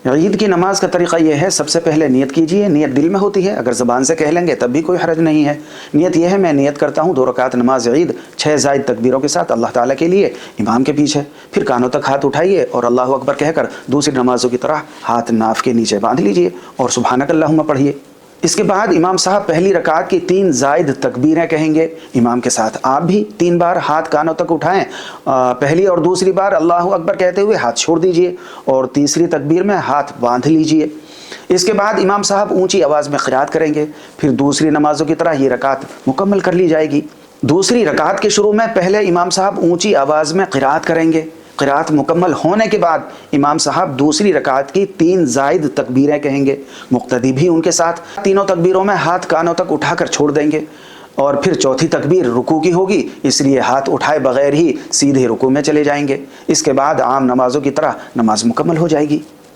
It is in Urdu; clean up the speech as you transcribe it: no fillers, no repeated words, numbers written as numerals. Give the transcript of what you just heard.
عید کی نماز کا طریقہ یہ ہے، سب سے پہلے نیت کیجئے، نیت دل میں ہوتی ہے، اگر زبان سے کہہ لیں گے تب بھی کوئی حرج نہیں ہے۔ نیت یہ ہے، میں نیت کرتا ہوں 2 رکعت نماز عید 6 زائد تکبیروں کے ساتھ اللہ تعالیٰ کے لیے امام کے پیچھے، پھر کانوں تک ہاتھ اٹھائیے اور اللہ اکبر کہہ کر دوسری نمازوں کی طرح ہاتھ ناف کے نیچے باندھ لیجئے اور سبحانک اللہم پڑھیے۔ اس کے بعد امام صاحب پہلی رکعت کی 3 زائد تکبیریں کہیں گے امام کے ساتھ، آپ بھی 3 بار ہاتھ کانوں تک اٹھائیں، پہلی اور دوسری بار اللہ اکبر کہتے ہوئے ہاتھ چھوڑ دیجئے اور تیسری تکبیر میں ہاتھ باندھ لیجئے۔ اس کے بعد امام صاحب اونچی آواز میں قرات کریں گے، پھر دوسری نمازوں کی طرح یہ رکعت مکمل کر لی جائے گی۔ دوسری رکعت کے شروع میں پہلے امام صاحب اونچی آواز میں قرات کریں گے، قرات مکمل ہونے کے بعد امام صاحب دوسری رکعت کی 3 زائد تکبیریں کہیں گے، مقتدی بھی ان کے ساتھ تینوں تکبیروں میں ہاتھ کانوں تک اٹھا کر چھوڑ دیں گے، اور پھر چوتھی تکبیر رکوع کی ہوگی، اس لیے ہاتھ اٹھائے بغیر ہی سیدھے رکوع میں چلے جائیں گے۔ اس کے بعد عام نمازوں کی طرح نماز مکمل ہو جائے گی۔